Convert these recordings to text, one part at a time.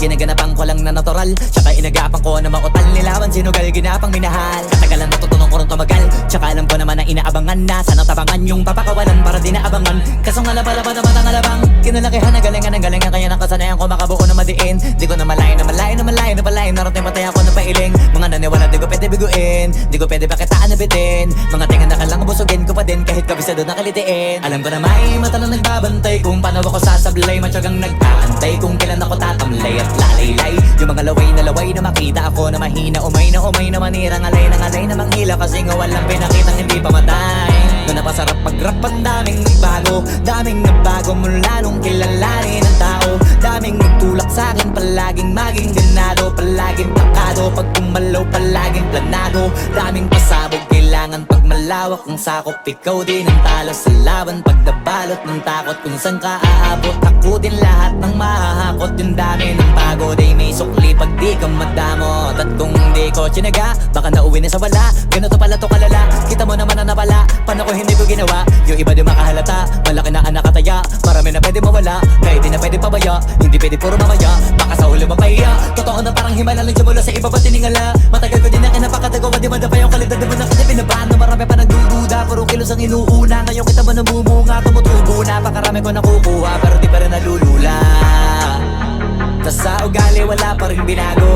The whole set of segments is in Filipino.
Ginaganapan ko lang na natural, tsaka inagapan ko na mautal. Nilawan sinugal, ginapang minahal. Katagalan natutunan ko rin tumagal, tsaka alam ko naman na inaabangan na sana tabangan yung papakawalan para di naabangan. Kaso nga laban naman ang alabang kinalakihan na galingan ng galingan, kaya nakasanayan ko makabuo na madiin. Di ko na malayo na malayo na malayo na palayo, narating patay ako na pailing. Mga naniwala di ko pwede biguin, di ko pwede pakitaan na bitin. Mga tinga na kalang busugin ko pa din kahit kabisado na kalitiin. Alam ko na may mata na nagbabantay kung paano ako sasablay, matyagang nag-aantay kung kailan ako tatamlay at lalaylay. Yung mga laway na makita ako na mahina, umay na manirang alay na manghila, kasi nga walang pinakitang hindi pamatay. Doon na pasarap pag-rap, ang daming nagbago mula nung kilalanin ng tao. Daming nagtulak sa'kin, palaging maging ganado, palaging takado, pag kumalaw palaging planado. Daming pasabog, kailangan pag malawak ang sakop, ikaw din ang talo sa laban. Pag nabalot ng takot kung saan ka aabot, ako din lahat ng mahahakot. Yung dami ng pagod ay may sukli pag di ka madamot. At kung hindi ko tsinaga, baka nauwi na sa wala. Ganito pala to kalala, kita mo naman na napala. Paano ko hindi ko ginawa, yung iba di makahalata. Malaki na anak kataya, marami na pwede mawala, kaya di na pwede pabaya, hindi pwede puro mamaya, baka sa huli mapahiya. Totoo na parang himala lang mula sa iba ba tiningala. Matagal ko din na kinapakatagawa, di man na pa yung kalidad, di man na kasi pinabahan na marami pa nagdududa. Puro kilos ang inuuna, ngayon kita ba namumunga, tumutubo na, pakarami ko nakukuha, pero di pa rin nalulula. Tas sa ugali wala pa rin binago,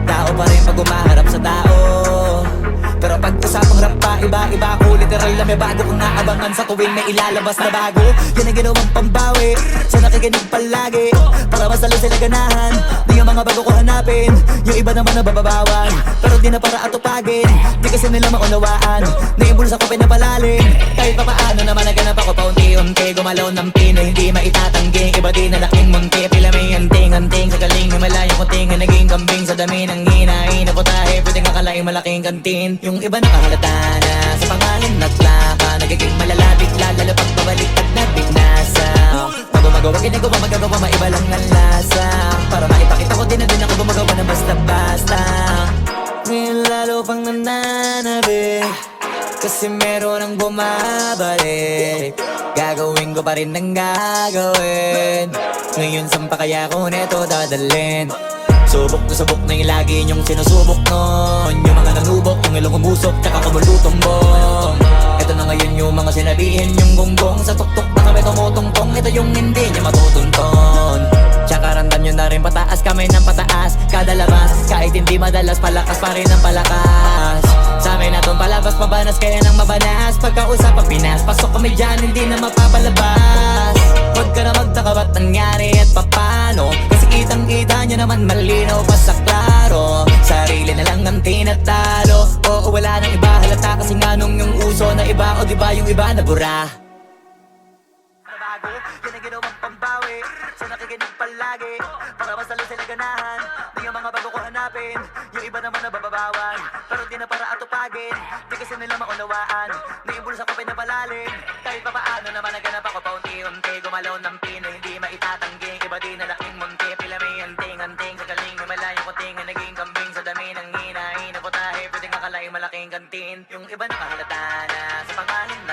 tao pa rin pag umaharap sa tao. Pero pag usapang rap pa, iba ako, literal na may bago kong naabangan sa tuwing may ilalabas na bago. Yan ang ginawang pambawi sa nakikinig palagi, para mas lalo sila ganahan. Di ang mga bago ko hanapin, yung iba naman nabababawan, pero di na para atupagin, di kasi nila maunawaan. Naimbulsa ko pinapalalim, kahit pa paano naman naganap ako paunti-unti. Gumalaw ng pino, hindi maitatanggi, iba di na laking munti. Pila may anting sa galing, may malayong kunting na naging kambing sa dami ng hinahin na putahe. Pwede nga kalaing malaking kantin. Yung iba nakahalata na sa pangalan at laka, nagiging malalapit lalo pag babaliktad na bignasa. Pag gumagawa, ginagawa, magagawa, maiba lang ang lasa, para maipakita ko din na din ako gumagawa na basta-basta. Ngayon lalo pang nananabik, kasi meron ang bumabalik. Gagawin ko pa rin ang gagawin. Ngayon saan pa kaya ko neto dadalhin? Subok na yung lagi niyong sinusubok nun. Yung mga nanubok, yung ilong umusok, tsaka kumulutumbong. Ito na ngayon yung mga sinabihin yung gonggong, sa tuktok na kami tumutungtong. Ito yung hindi niya matutunton. Tsaka randam nyo na rin pataas, kamay ng pataas kada labas, kahit hindi madalas, palakas pa rin ang palakas. Sa amin na tong palabas, mabanas kaya nang mabanas. Pagkausap ang Pinas, pasok kami dyan, hindi na mapapalabas. Huwag ka na magtaka ba't nangyari at papano, kasi kitang-kita nyo naman malinaw pa sa klaro. Sarili na lang ang tinatalo, oo wala nang iba halata, kasi nga nung yung uso na iba, o diba yung iba na bura. Nabago, yan ang ginawang pambawi sa nakikinig palagi, para mas lalo sila ganahan. Di ang mga bago ko hanapin, yung iba naman nabababawan, pero di na para atupagin, di kasi nila maunawaan. Naimbulsa ko pinapalalim, kahit pa paano naman naganap ako paunti-unti. Gumalaw ng pino, hindi maitatanggi, iba di na laking munti. Pila may anting sa galing, may malayong kuting na naging kambing sa dami ng hinahin na putahe. Pwede nga kalaing malaking kantin, yung iba nakahalata na sa pangalan na